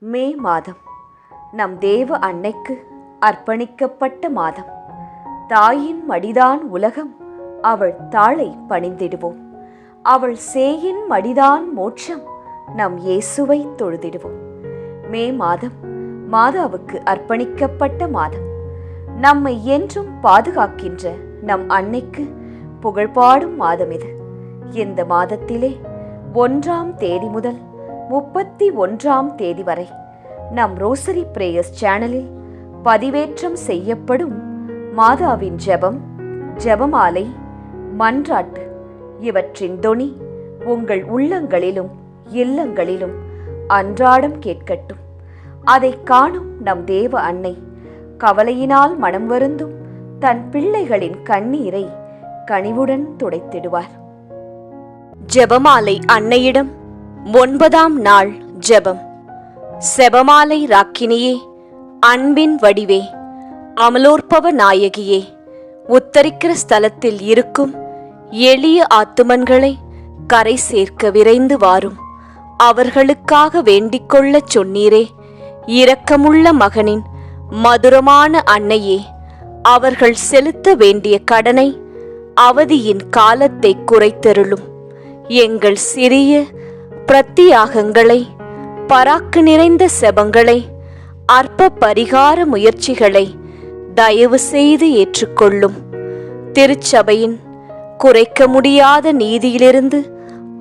மே மாதம் நம் தேவ அன்னைக்கு அர்ப்பணிக்கப்பட்ட மாதம். தாயின் மடிதான் உலகம், அவள் தாளை பணிந்திடுவோம். அவள் சேயின் மடிதான் மோட்சம், நம் இயேசுவை தொழுதிடுவோம். மே மாதம் மாதாவுக்கு அர்ப்பணிக்கப்பட்ட மாதம். நம்மை என்றும் பாதுகாக்கின்ற நம் அன்னைக்கு புகழ்பாடும் மாதம் இது. இந்த மாதத்திலே 1ஆம் தேதி முதல் 31ஆம் தேதி வரை நம் ரோசரி பிரேயர்ஸ் சேனலில் பதிவேற்றம் செய்யப்படும் மாதாவின் ஜெபம், ஜெபமாலை, மன்றாட்டு இவற்றின் தொனி உங்கள் உள்ளங்களிலும் இல்லங்களிலும் அன்றாடம் கேட்கட்டும். அதை காணும் நம் தேவ அன்னை கவலையினால் மனம் வருந்தும் தன் பிள்ளைகளின் கண்ணீரை கனிவுடன் துடைத்திடுவார். ஜெபமாலை அன்னையிடம் 9ஆம் நாள் ஜெபம். செபமாலை ராக்கினியே, அன்பின் வடிவே, அமலோற்பவ நாயகியே, உத்தரிக்கிற ஸ்தலத்தில் இருக்கும் எளிய ஆத்துமன்களை கரை சேர்க்க விரைந்து வாரும். அவர்களுக்காக வேண்டிக்கொள்ளச் சொன்னீரே, இரக்கமுள்ள மகனின் மதுரமான அன்னையே, அவர்கள் செலுத்த வேண்டிய கடனை அவதியின் காலத்தை குறைத்தருளும். எங்கள் சிறிய பிரத்தியாகங்களை, பராக்கு நிறைந்த செபங்களை, அற்ப பரிகார முயற்சிகளை தயவு செய்து ஏற்றுக்கொள்ளும். திருச்சபையின் குறைக்க முடியாத நீதியிலிருந்து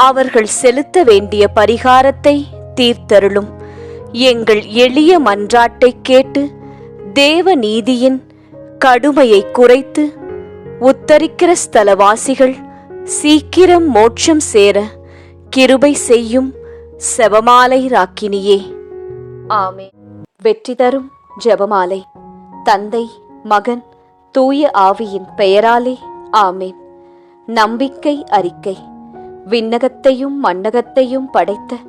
அவர்கள் செலுத்த வேண்டிய பரிகாரத்தை தீர்த்தருளும். எங்கள் எளிய மன்றாட்டை கேட்டு தேவ நீதியின் கடுமையை குறைத்து உத்தரிக்கிற ஸ்தலவாசிகள் சீக்கிரம் மோட்சம் சேர கிருபை செய்யும் செபமாலை ராக்கினியே. ஆமென். வெற்றி தரும் ஜெபமாலை. தந்தை, மகன், தூய ஆவியின் பெயராலே ஆமென். நம்பிக்கை அறிக்கை. விண்ணகத்தையும் மண்ணகத்தையும் படைத்த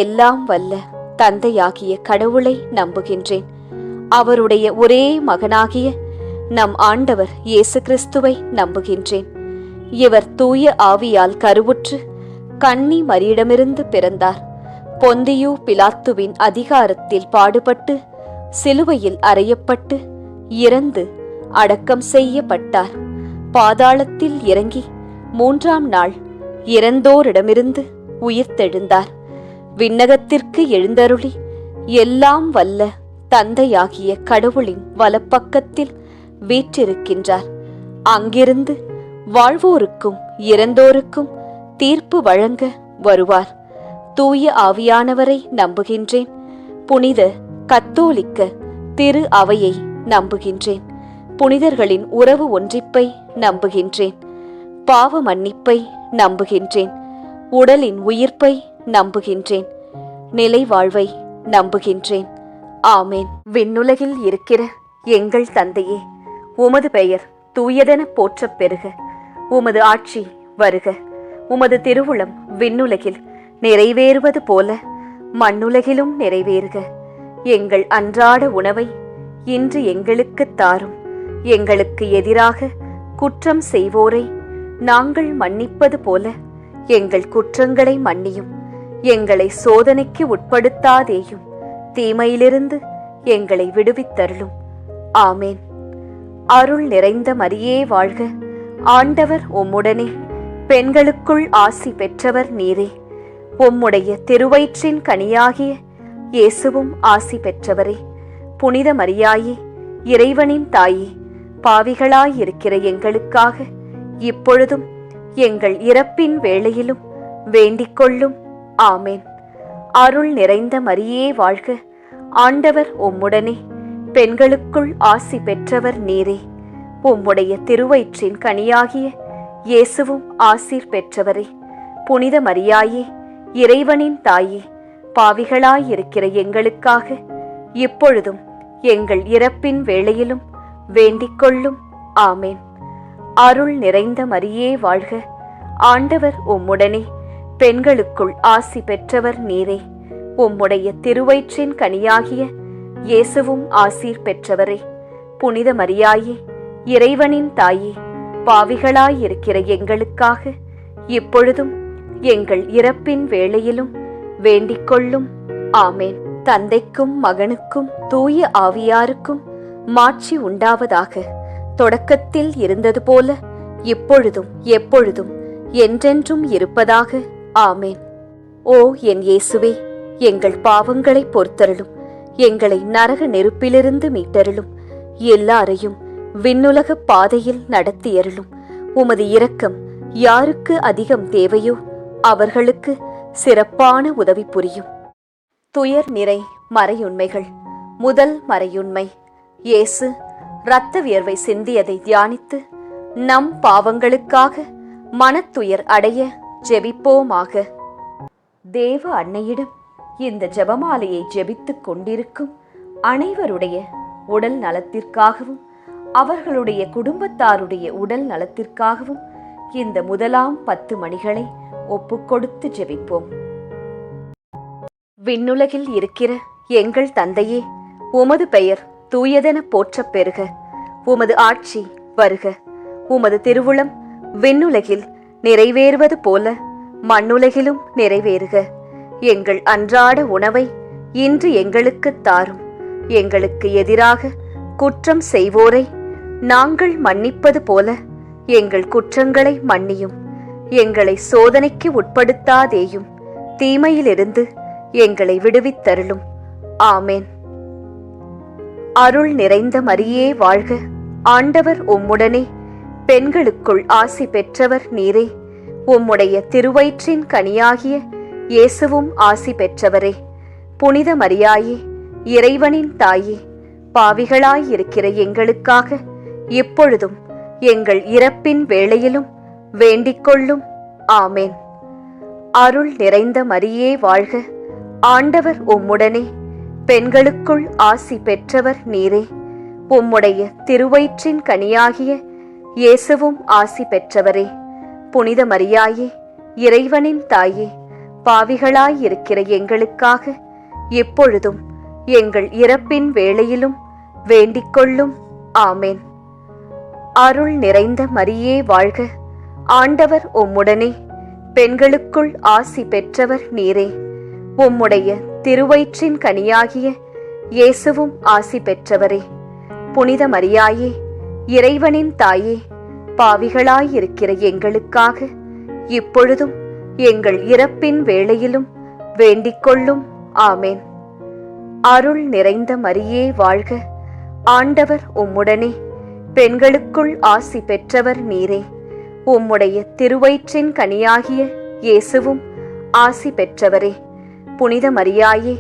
எல்லாம் வல்ல தந்தையாகிய கடவுளை நம்புகின்றேன். அவருடைய ஒரே மகனாகிய நம் ஆண்டவர் இயேசு கிறிஸ்துவை நம்புகின்றேன். இவர் தூய ஆவியால் கருவுற்று கன்னி மரியிடமிருந்து பிறந்தார். பொந்தியு பிலாத்துவின் அதிகாரத்தில் பாடுபட்டு சிலுவையில் அறையப்பட்டு இறந்து அடக்கம் செய்யப்பட்டார். பாதாளத்தில் இறங்கி 3ஆம் நாள் இறந்தோரிடமிருந்து உயிர்த்தெழுந்தார். விண்ணகத்திற்கு எழுந்தருளி எல்லாம் வல்ல தந்தையாகிய கடவுளின் வலப்பக்கத்தில் வீற்றிருக்கின்றார். அங்கிருந்து வாழ்வோருக்கும் இறந்தோருக்கும் தீர்ப்பு வழங்க வருவார். தூய ஆவியானவரை நம்புகின்றேன். புனித கத்தோலிக்க திரு அவையை நம்புகின்றேன். புனிதர்களின் உறவு ஒன்றிப்பை நம்புகின்றேன். பாவ மன்னிப்பை நம்புகின்றேன். உடலின் உயிர்ப்பை நம்புகின்றேன். நிலை வாழ்வை நம்புகின்றேன். ஆமேன். விண்ணுலகில் இருக்கிற எங்கள் தந்தையே, உமது பெயர் தூயதென போற்றப் பெறுக. உமது ஆட்சி வருக. உமது திருவுளம் விண்ணுலகில் நிறைவேறுவது போல மண்ணுலகிலும் நிறைவேறுக. எங்கள் அன்றாட உணவை இன்று எங்களுக்கு தாரும். எங்களுக்கு எதிராக குற்றம் செய்வோரை நாங்கள் மன்னிப்பது போல எங்கள் குற்றங்களை மன்னியும். எங்களை சோதனைக்கு உட்படுத்தாதேயும், தீமையிலிருந்து எங்களை விடுவித்தருளும். ஆமேன். அருள் நிறைந்த மரியே வாழ்க. ஆண்டவர் உம்முடனே, பெண்களுக்குள் ஆசி பெற்றவர் நீரே. உம்முடைய திருவயிற்றின் கனியாகிய இயேசுவும் ஆசி பெற்றவரே. புனித மரியாயே, இறைவனின் தாயே, பாவிகளாயிருக்கிற எங்களுக்காக இப்பொழுதும் எங்கள் இறப்பின் வேளையிலும் வேண்டிக்கொள்ளும். ஆமேன். அருள் நிறைந்த மரியே வாழ்க. ஆண்டவர் உம்முடனே, பெண்களுக்குள் ஆசி பெற்றவர் நீரே. உம்முடைய திருவயிற்றின் கனியாகிய இயேசுவும் ஆசீர் பெற்றவரே. புனித மரியாயே, இறைவனின் தாயே, பாவிகளாயிருக்கிற எங்களுக்காக இப்பொழுதும் எங்கள் இறப்பின் வேளையிலும் வேண்டிக்கொள்ளும். ஆமேன். அருள் நிறைந்த மரியே வாழ்க. ஆண்டவர் உம்முடனே, பெண்களுக்குள் ஆசி பெற்றவர் நீரே. உம்முடைய திருவயிற்றின் கனியாகிய இயேசுவும் ஆசீர் பெற்றவரே. புனித மரியாயே, இறைவனின் தாயே, பாவிகளாயிருக்கிற எங்களுக்காக இப்பொழுதும் எங்கள் இறப்பின் வேளையிலும் வேண்டிக்கொள்ளும். ஆமேன். தந்தைக்கும் மகனுக்கும் தூய ஆவியாருக்கும் மாட்சி உண்டாவதாக. தொடக்கத்தில் இருந்தது போல இப்பொழுதும் எப்பொழுதும் என்றென்றும் இருப்பதாக. ஆமேன். ஓ என் இயேசுவே, எங்கள் பாவங்களை பொறுத்தருளும். எங்களை நரக நெருப்பிலிருந்து மீட்டருளும். எல்லாரையும் விண்ணுலக பாதையில் நடத்தியருளும். உமது இரக்கம் யாருக்கு அதிகம் தேவையோ அவர்களுக்கு சிறப்பான உதவி புரியும். துயர் நிறை மறையுண்மைகள். முதல் மறையுண்மை, இயேசு இரத்த வியர்வை சிந்தியதை தியானித்து நம் பாவங்களுக்காக மனத்துயர் அடைய ஜெபிப்போமாக. தேவ அன்னையிடம் இந்த ஜெபமாலையை ஜெபித்துக் கொண்டிருக்கும் அனைவருடைய உடல் நலத்திற்காகவும் அவர்களுடைய குடும்பத்தாருடைய உடல் நலத்திற்காகவும் இந்த முதலாம் 10 மணிகளை ஒப்புக்கொடுத்து ஜெபிப்போம். விண்ணுலகில் இருக்கிற எங்கள் தந்தையே, உமது பெயர் தூயதென போற்றப் பெறுக. உமது ஆட்சி வருக. உமது திருவுளம் விண்ணுலகில் நிறைவேறுவது போல மண்ணுலகிலும் நிறைவேறுக. எங்கள் அன்றாட உணவை இன்று எங்களுக்குத் தாரும். எங்களுக்கு எதிராக குற்றம் செய்வோரை நாங்கள் மன்னிப்பது போல எங்கள் குற்றங்களை மன்னியும். எங்களை சோதனைக்கு உட்படுத்தாதேயும், தீமையிலிருந்து எங்களை விடுவித்தருளும். ஆமேன். அருள் நிறைந்த மரியே வாழ்க. ஆண்டவர் உம்முடனே, பெண்களுக்குள் ஆசி பெற்றவர் நீரே. உம்முடைய திருவயிற்றின் கனியாகிய இயேசுவும் ஆசி பெற்றவரே. புனித மரியாயே, இறைவனின் தாயே, பாவிகளாயிருக்கிற எங்களுக்காக இப்பொழுதும் எங்கள் இறப்பின் வேளையிலும் வேண்டிக்கொள்ளும். ஆமேன். அருள் நிறைந்த மரியே வாழ்க. ஆண்டவர் உம்முடனே, பெண்களுக்குள் ஆசி பெற்றவர் நீரே. உம்முடைய திருவயிற்றின் கனியாகிய இயேசுவும் ஆசி பெற்றவரே. புனித மரியாயே, இறைவனின் தாயே, பாவிகளாயிருக்கிற எங்களுக்காக இப்பொழுதும் எங்கள் இறப்பின் வேளையிலும் வேண்டிக்கொள்ளும். ஆமேன். அருள் நிறைந்த மரியே வாழ்க. ஆண்டவர் உம்முடனே, பெண்களுக்குள் ஆசி பெற்றவர் நீரே. உம்முடைய திருவயிற்றின் கனியாகிய இயேசுவும் ஆசி பெற்றவரே. புனித மரியாயே, இறைவனின் தாயே, பாவிகளாயிருக்கிற எங்களுக்காக இப்பொழுதும் எங்கள் இறப்பின் வேளையிலும் வேண்டிக்கொள்ளும். ஆமேன். அருள் நிறைந்த மரியே வாழ்க. ஆண்டவர் உம்முடனே, பெண்களுக்குள் ஆசி பெற்றவர் நீரே. உம்முடைய திருவயிற்றின் கனியாகிய இயேசுவும் ஆசி பெற்றவரே. புனித மரியாயே,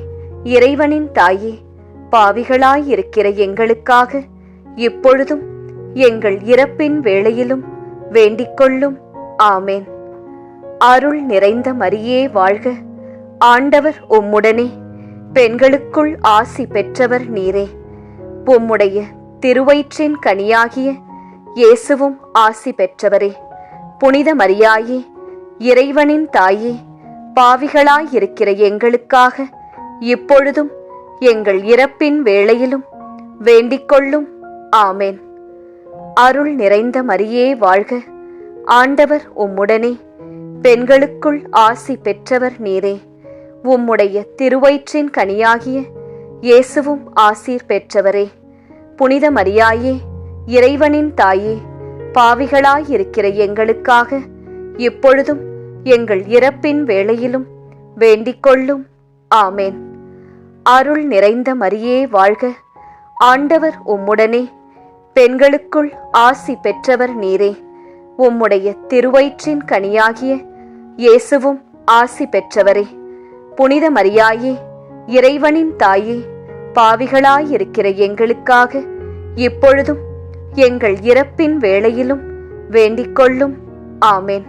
இறைவனின் தாயே, பாவிகளாயிருக்கிற எங்களுக்காக இப்பொழுதும் எங்கள் இறப்பின் வேளையிலும் வேண்டிக்கொள்ளும். ஆமேன். அருள் நிறைந்த மரியே வாழ்க. ஆண்டவர் உம்முடனே, பெண்களுக்குள் ஆசி பெற்றவர் நீரே. உம்முடைய திருவயிற்றின் கனியாகிய இயேசுவும் ஆசி பெற்றவரே. புனித மரியாயே, இறைவனின் தாயே, பாவிகளாயிருக்கிற எங்களுக்காக இப்பொழுதும் எங்கள் இறப்பின் வேளையிலும் வேண்டிக்கொள்ளும். ஆமேன். அருள் நிறைந்த மரியே வாழ்க. ஆண்டவர் உம்முடனே, பெண்களுக்குள் ஆசி பெற்றவர் நீரே. உம்முடைய திருவயிற்றின் கனியாகிய இயேசுவும் ஆசி பெற்றவரே. புனித மரியாயே, இறைவனின் தாயே, பாவிகளாயிருக்கிற எங்களுக்காக இப்பொழுதும் எங்கள் இறப்பின் வேளையிலும் வேண்டிக்கொள்ளும். ஆமேன். அருள் நிறைந்த மரியே வாழ்க. ஆண்டவர் உம்முடனே, பெண்களுக்குள் ஆசி பெற்றவர் நீரே. உம்முடைய திருவயிற்றின் கனியாகிய இயேசுவும் ஆசி பெற்றவரே. புனித மரியாயே, இறைவனின் தாயே, பாவிகளாயிருக்கிற எங்களுக்காக இப்பொழுதும் எங்கள் இறப்பின் வேளையிலும் வேண்டிக்கொள்ளும். ஆமேன்.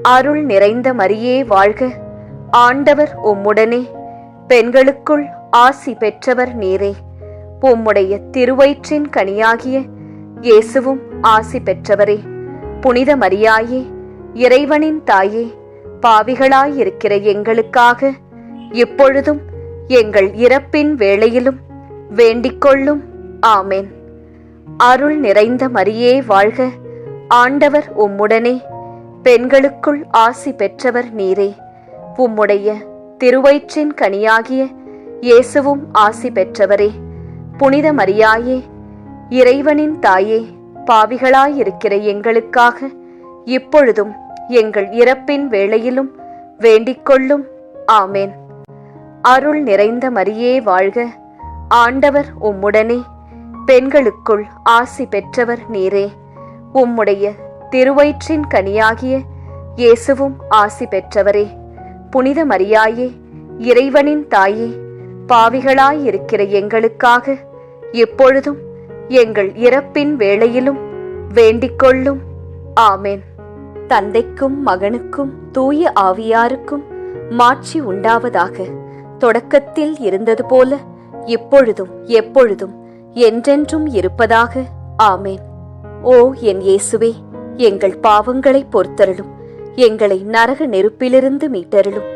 அருள் நிறைந்த மரியே வாழ்க. ஆண்டவர் உம்முடனே, பெண்களுக்குள் ஆசி பெற்றவர் நீரே. உம்முடைய திருவயிற்றின் கனியாகிய இயேசுவும் ஆசி பெற்றவரே. புனித மரியாயே, இறைவனின் தாயே, பாவிகளாயிருக்கிற எங்களுக்காக இப்பொழுதும் எங்கள் இறப்பின் வேளையிலும் வேண்டிக்கொள்ளும். ஆமேன். அருள் நிறைந்த மரியே வாழ்க. ஆண்டவர் உம்முடனே, பெண்களுக்குள் ஆசி பெற்றவர் நீரே. உம்முடைய திருவயிற்றின் கனியாகிய இயேசுவும் ஆசி பெற்றவரே. புனித மரியாயே, இறைவனின் தாயே, பாவிகளாயிருக்கிற எங்களுக்காக இப்பொழுதும் எங்கள் இறப்பின் வேளையிலும் வேண்டிக்கொள்ளும். ஆமேன். அருள் நிறைந்த மரியே வாழ்க. ஆண்டவர் உம்முடனே, பெண்களுக்குள் ஆசி பெற்றவர் நீரே. உம்முடைய திருவயிற்றின் கனியாகிய இயேசுவும் ஆசி பெற்றவரே. புனித மரியாயே, இறைவனின் தாயே, பாவிகளாயிருக்கிற எங்களுக்காக எப்பொழுதும் எங்கள் இறப்பின் வேளையிலும் வேண்டிக்கொள்ளும். ஆமேன். தந்தைக்கும் மகனுக்கும் தூய ஆவியாருக்கும் மாட்சி உண்டாவதாக. தொடக்கத்தில் இருந்தது போல இப்பொழுதும் எப்பொழுதும் என்றென்றும் இருப்பதாக. ஆமேன். ஓ என் இயேசுவே, எங்கள் பாவங்களை பொறுத்தருளும். எங்களை நரக நெருப்பிலிருந்து மீட்டருளும்.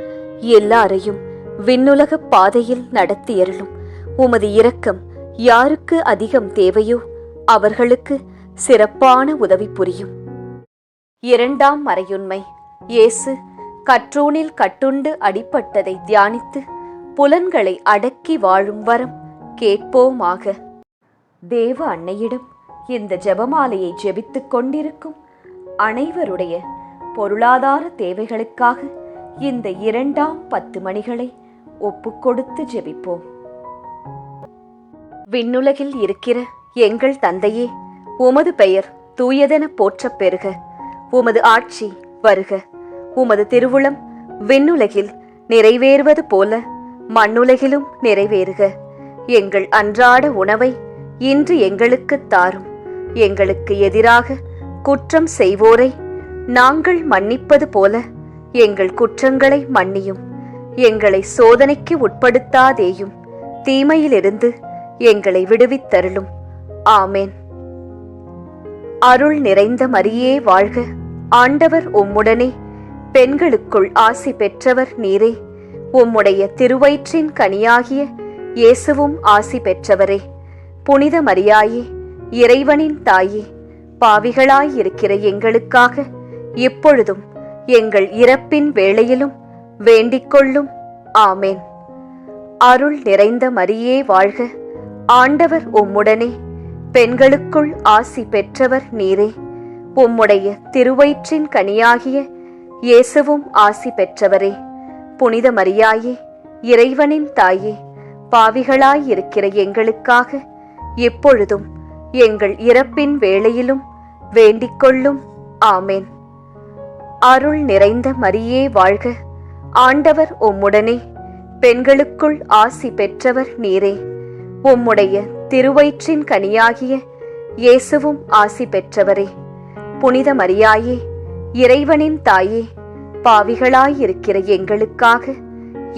எல்லாரையும் விண்ணுலக பாதையில் நடத்தியருளும். உமது இரக்கம் யாருக்கு அதிகம் தேவையோ அவர்களுக்கு சிறப்பான உதவி புரியும். இரண்டாம் மறையுண்மை. இயேசு கற்றூனில் கட்டுண்டு அடிபட்டதை தியானித்து புலன்களை அடக்கி வாழும் வரம் கேட்போமாக. தேவ அன்னையிடம் இந்த ஜெபமாலையை ஜெபித்துக் கொண்டிருக்கும் அனைவருடைய பொருளாதார தேவைகளுக்காக இந்த இரண்டாம் 10 மணிகளை ஒப்புக்கொடுத்து ஜெபிப்போம். விண்ணுலகில் இருக்கிற எங்கள் தந்தையே, உமது பெயர் தூயதென போற்றப் பெறுக. உமது ஆட்சி வருக. உமது திருவுளம் விண்ணுலகில் நிறைவேறுவது போல மண்ணுலகிலும் நிறைவேறுக. எங்கள் அன்றாட உணவை இன்று எங்களுக்குத் தாரும். எங்களுக்கு எதிராக குற்றம் செய்வோரை நாங்கள் மன்னிப்பது போல எங்கள் குற்றங்களை மன்னியும். எங்களை சோதனைக்கு உட்படுத்தாதேயும், தீமையிலிருந்து எங்களை விடுவித்தருளும். ஆமேன். அருள் நிறைந்த மரியே வாழ்க. ஆண்டவர் உம்முடனே, பெண்களுக்குள் ஆசி பெற்றவர் நீரே. உம்முடைய திருவயிற்றின் கனியாகிய இயேசுவும் ஆசி பெற்றவரே. புனித மரியாயே, இறைவனின் தாயே, பாவிகளாயிருக்கிற எங்களுக்காக இப்பொழுதும் எங்கள் இறப்பின் வேளையிலும் வேண்டிக்கொள்ளும். ஆமேன். அருள் நிறைந்த மரியே வாழ்க. ஆண்டவர் உம்முடனே, பெண்களுக்குள் ஆசி பெற்றவர் நீரே. உம்முடைய திருவயிற்றின் கனியாகிய இயேசுவும் ஆசி பெற்றவரே. புனித மரியாயே, இறைவனின் தாயே, பாவிகளாயிருக்கிற எங்களுக்காக எப்பொழுதும் எங்கள் இறப்பின் வேளையிலும் வேண்டிக்கொள்ளும். ஆமேன். அருள் நிறைந்த மரியே வாழ்க. ஆண்டவர் உம்முடனே, பெண்களுக்குள் ஆசி பெற்றவர் நீரே. உம்முடைய திருவயிற்றின் கனியாகிய இயேசுவும் ஆசி பெற்றவரே. புனித மரியாயே, இறைவனின் தாயே, பாவிகளாயிருக்கிற எங்களுக்காக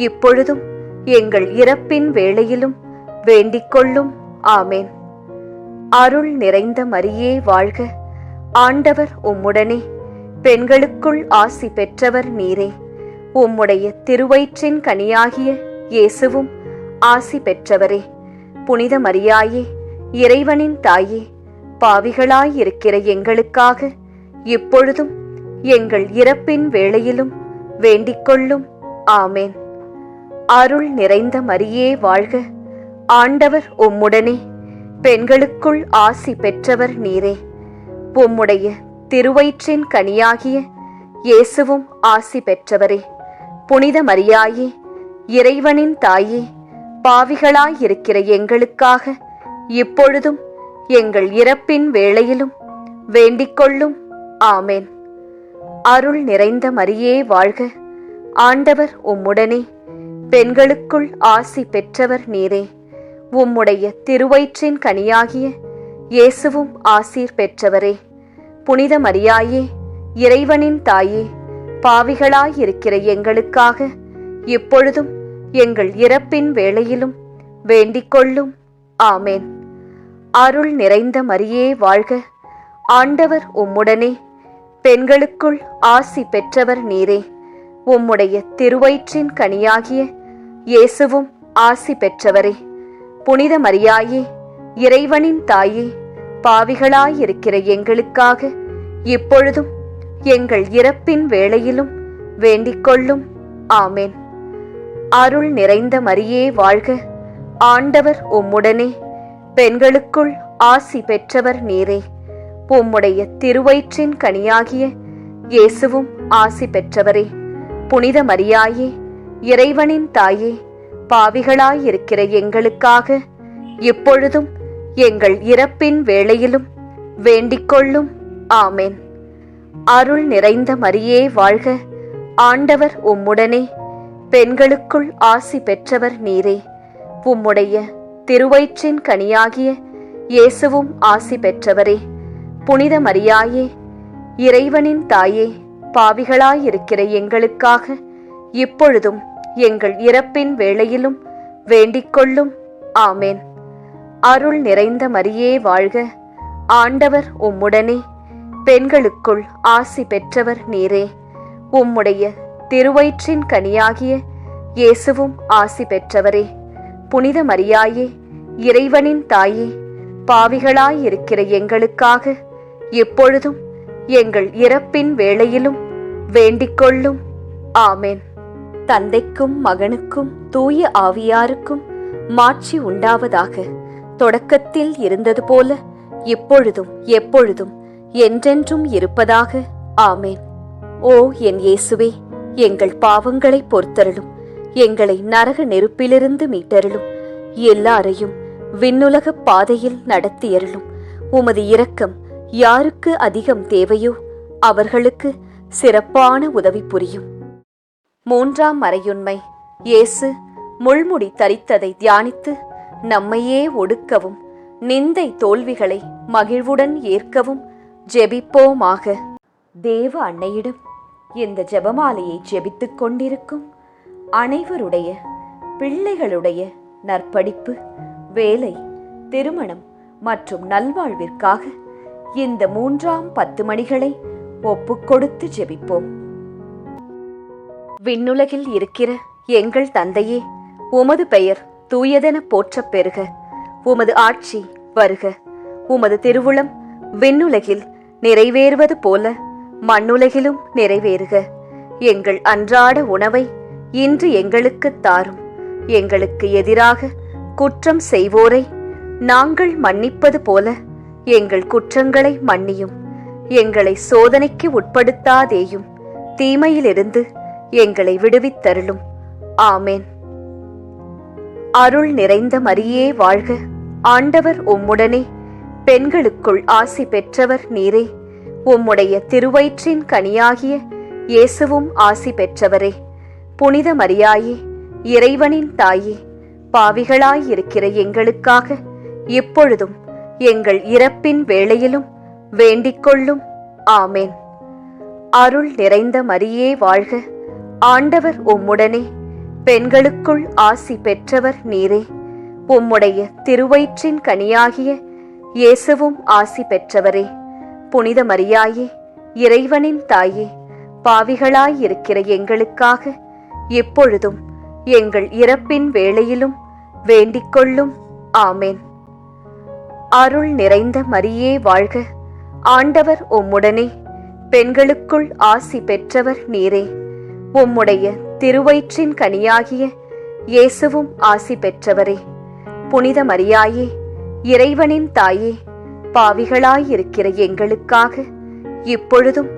இப்பொழுதும் எங்கள் இறப்பின் வேளையிலும் வேண்டிக்கொள்ளும். ஆமேன். அருள் நிறைந்த மரியே வாழ்க. ஆண்டவர் உம்முடனே, பெண்களுக்குள் ஆசி பெற்றவர் நீரே. உம்முடைய திருவயிற்றின் கனியாகிய இயேசுவும் ஆசி பெற்றவரே. புனித மரியாயே, இறைவனின் தாயே, பாவிகளாயிருக்கிற எங்களுக்காக இப்பொழுதும் எங்கள் இறப்பின் வேளையிலும் வேண்டிக்கொள்ளும். ஆமேன். அருள் நிறைந்த மரியே வாழ்க. ஆண்டவர் உம்முடனே, பெண்களுக்குள் ஆசி பெற்றவர் நீரே. உம்முடைய திருவயிற்றின் கனியாகிய இயேசுவும் ஆசி பெற்றவரே. புனித மரியாயே, இறைவனின் தாயே, பாவிகளாயிருக்கிற எங்களுக்காக இப்பொழுதும் எங்கள் இறப்பின் வேளையிலும் வேண்டிக்கொள்ளும். ஆமேன். அருள் நிறைந்த மரியே வாழ்க. ஆண்டவர் உம்முடனே, பெண்களுக்குள் ஆசி பெற்றவர் நீரே. உம்முடைய திருவயிற்றின் கனியாகிய இயேசுவும் ஆசீர் பெற்றவரே. புனித மரியாயே, இறைவனின் தாயே, பாவிகளாயிருக்கிற எங்களுக்காக இப்பொழுதும் எங்கள் இறப்பின் வேளையிலும் வேண்டிக்கொள்ளும். ஆமேன். அருள் நிறைந்த மரியே வாழ்க. ஆண்டவர் உம்முடனே, பெண்களுக்குள் ஆசி பெற்றவர் நீரே. உம்முடைய திருவயிற்றின் கனியாகிய இயேசுவும் ஆசி பெற்றவரே. புனித மரியாயே, இறைவனின் தாயே, பாவிகளாயிருக்கிற எங்களுக்காக இப்பொழுதும் எங்கள் இறப்பின் வேளையிலும் வேண்டிக்கொள்ளும். ஆமேன். அருள் நிறைந்த மரியே வாழ்க, ஆண்டவர் உம்முடனே, பெண்களுக்குள் ஆசி பெற்றவர் நீரே. உம்முடைய திருவயிற்றின் கனியாகிய இயேசுவும் ஆசி பெற்றவரே. புனித மரியாயே, இறைவனின் தாயே, பாவிகளாயிருக்கிற எங்களுக்காக இப்பொழுதும் எங்கள் இறப்பின் வேளையிலும் வேண்டிக்கொள்ளும். ஆமென். அருள் நிறைந்த மரியே வாழ்க, ஆண்டவர் உம்முடனே, பெண்களுக்குள் ஆசி பெற்றவர் நீரே. உம்முடைய திருவயிற்றின் கனியாகிய இயேசுவும் ஆசி பெற்றவரே. புனித மரியாயே, இறைவனின் தாயே, பாவிகளாயிருக்கிற எங்களுக்காக இப்பொழுதும் எங்கள் இறப்பின் வேளையிலும் வேண்டிக்கொள்ளும். ஆமென். அருள் நிறைந்த மரியே வாழ்க, ஆண்டவர் உம்முடனே, பெண்களுக்குள் ஆசி பெற்றவர் நீரே. உம்முடைய திருவயிற்றின் கனியாகிய இயேசுவும் ஆசி பெற்றவரே. புனித மரியாயே, இறைவனின் தாயே, பாவிகளாயிருக்கிற எங்களுக்காக இப்பொழுதும் எங்கள் இறப்பின் வேளையிலும் வேண்டிக்கொள்ளும். ஆமென். தந்தைக்கும் மகனுக்கும் தூய ஆவியாருக்கும் மாட்சி உண்டாவதாக. தொடக்கத்தில் இருந்தது போல இப்பொழுதும் எப்பொழுதும் என்றென்றும் இருப்பதாக. ஆமென். ஓ என் இயேசுவே, எங்கள் பாவங்களை பொறுத்தருளும், எங்களை நரக நெருப்பிலிருந்து மீட்டருளும், எல்லாரையும் விண்ணுலக பாதையில் நடத்தியருளும். உமது இரக்கம் யாருக்கு அதிகம் தேவையோ அவர்களுக்கு சிறப்பான உதவி புரியும். மூன்றாம் மறையுண்மை. இயேசு முள்முடி தரித்ததை தியானித்து நம்மையே ஒடுக்கவும் நிந்தை தோல்விகளை மகிழ்வுடன் ஏற்கவும் ஜெபிப்போமாக. தேவ அன்னையிடம் இந்த ஜெபமாலையை ஜெபித்துக் கொண்டிருக்கும் அனைவருடைய பிள்ளைகளுடைய நற்படிப்பு, வேலை, திருமணம் மற்றும் நல்வாழ்விற்காக இந்த 3ஆம் 10 மணிகளை ஒப்புக்கொடுத்து ஜெபிப்போம். விண்ணுலகில் இருக்கிற எங்கள் தந்தையே, உமது பெயர் தூயதென போற்றப் பெறுக. உமது ஆட்சி வருக. உமது திருவுளம் விண்ணுலகில் நிறைவேறுவது போல மண்ணுலகிலும் நிறைவேறுக. எங்கள் அன்றாட உணவை இன்று எங்களுக்கு தாரும். எங்களுக்கு எதிராக குற்றம் செய்வோரை நாங்கள் மன்னிப்பது போல எங்கள் குற்றங்களை மன்னியும். எங்களை சோதனைக்கு உட்படுத்தாதேயும், தீமையிலிருந்து எங்களை விடுவித்தருளும். ஆமென். அருள் நிறைந்த மரியே வாழ்க, ஆண்டவர் உம்முடனே, பெண்களுக்குள் ஆசி பெற்றவர் நீரே. உம்முடைய திருவயிற்றின் கனியாகிய இயேசுவும் ஆசி பெற்றவரே. புனித மரியாயே, இறைவனின் தாயே, பாவிகளாயிருக்கிற எங்களுக்காக இப்பொழுதும் எங்கள் இறப்பின் வேளையிலும் வேண்டிக்கொள்ளும். ஆமென். அருள் நிறைந்த மரியே வாழ்க, ஆண்டவர் உம்முடனே, பெண்களுக்குள் ஆசி பெற்றவர் நீரே. உம்முடைய திருவயிற்றின் கனியாகிய இயேசுவும் ஆசி பெற்றவரே. புனித மரியாயே, இறைவனின் தாயே, பாவிகளாயிருக்கிற எங்களுக்காக இப்பொழுதும் எங்கள் இறப்பின் வேளையிலும் வேண்டிக்கொள்ளும். ஆமென். அருள் நிறைந்த மரியே வாழ்க, ஆண்டவர் உம்முடனே, பெண்களுக்குள் ஆசி பெற்றவர் நீரே. உம்முடைய திருவயிற்றின் கனியாகிய இயேசுவும் ஆசி பெற்றவரே. புனித மரியாயே, இறைவனின் தாயே, பாவிகளாயிருக்கிற எங்களுக்காக இப்பொழுதும்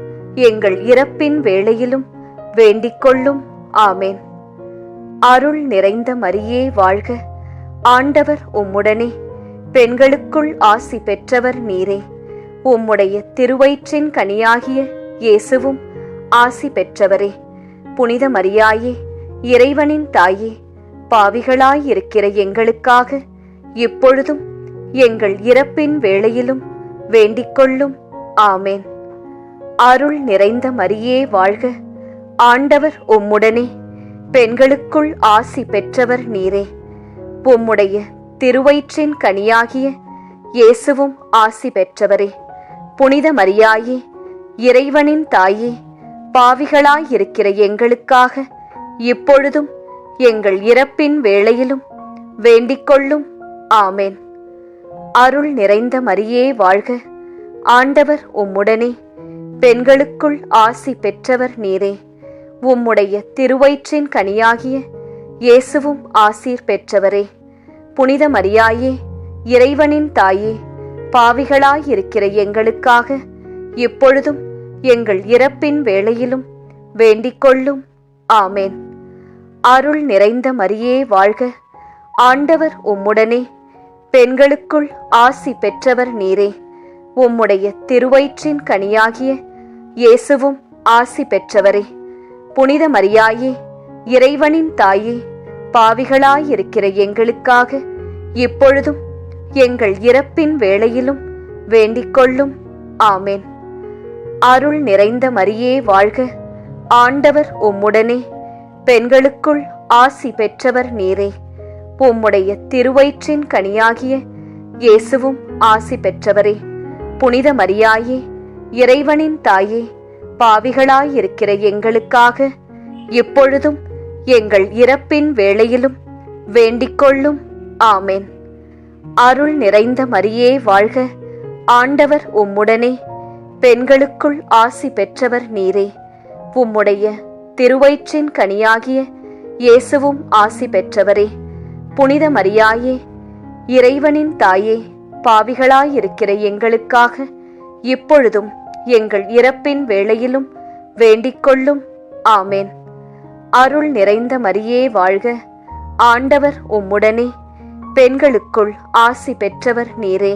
எங்கள் இறப்பின் வேளையிலும் வேண்டிக்கொள்ளும். ஆமென். அருள் நிறைந்த மரியே வாழ்க, ஆண்டவர் உம்முடனே, பெண்களுக்குள் ஆசி பெற்றவர் நீரே. உம்முடைய திருவயிற்றின் கனியாகிய இயேசுவும் ஆசி பெற்றவரே. புனித மரியாயே, இறைவனின் தாயே, பாவிகளாயிருக்கிற எங்களுக்காக இப்பொழுதும் எங்கள் இறப்பின் வேளையிலும் வேண்டிக்கொள்ளும். ஆமென். அருள் நிறைந்த மரியே வாழ்க, ஆண்டவர் உம்முடனே, பெண்களுக்குள் ஆசி பெற்றவர் நீரே. உம்முடைய திருவயிற்றின் கனியாகிய இயேசுவும் ஆசி பெற்றவரே. புனித மரியாயே, இறைவனின் தாயே, பாவிகளாயிருக்கிற எங்களுக்காக இப்பொழுதும் எங்கள் இறப்பின் வேளையிலும் வேண்டிக்கொள்ளும். ஆமென். அருள் நிறைந்த மரியே வாழ்க, ஆண்டவர் உம்முடனே, பெண்களுக்குள் ஆசி பெற்றவர் நீரே. உம்முடைய திருவயிற்றின் கனியாகிய இயேசுவும் ஆசீர் பெற்றவரே. புனித மரியாயே, இறைவனின் தாயே, பாவிகளாயிருக்கிற எங்களுக்காக இப்பொழுதும் எங்கள் இறப்பின் வேளையிலும் வேண்டிக் கொள்ளும். ஆமேன். அருள் நிறைந்த மரியே வாழ்க. ஆண்டவர் உம்முடனே, பெண்களுக்குள் ஆசி பெற்றவர் நீரே. உம்முடைய திருவயிற்றின் கனியாகிய இயேசுவும் ஆசி பெற்றவரே. புனித மரியாயே, இறைவனின் தாயே, பாவிகளாயிருக்கிற எங்களுக்காக இப்பொழுதும் எங்கள் இறப்பின் வேளையிலும் வேண்டிக் கொள்ளும். ஆமேன். அருள் நிறைந்த மரியே வாழ்க. ஆண்டவர் உம்முடனே, பெண்களுக்குள் ஆசி பெற்றவர் நீரே. உம்முடைய திருவயிற்றின் கனியாகிய இயேசுவும் ஆசி பெற்றவரே. புனித மரியாயே, இறைவனின் தாயே, பாவிகளாயிருக்கிற எங்களுக்காக இப்பொழுதும் எங்கள் இறப்பின் வேளையிலும் வேண்டிக் கொள்ளும். ஆமேன். அருள் நிறைந்த மரியே வாழ்க. ஆண்டவர் உம்முடனே, பெண்களுக்குள் ஆசி பெற்றவர் நீரே. உம்முடைய திருவயிற்றின் கனியாகிய இயேசுவும் ஆசி பெற்றவரே. புனித மரியாயே, இறைவனின் தாயே, பாவிகளாயிருக்கிற எங்களுக்காக இப்பொழுதும் எங்கள் இறப்பின் வேளையிலும் வேண்டிக் கொள்ளும். ஆமேன். அருள் நிறைந்த மரியே வாழ்க. ஆண்டவர் உம்முடனே, பெண்களுக்குள் ஆசி பெற்றவர் நீரே.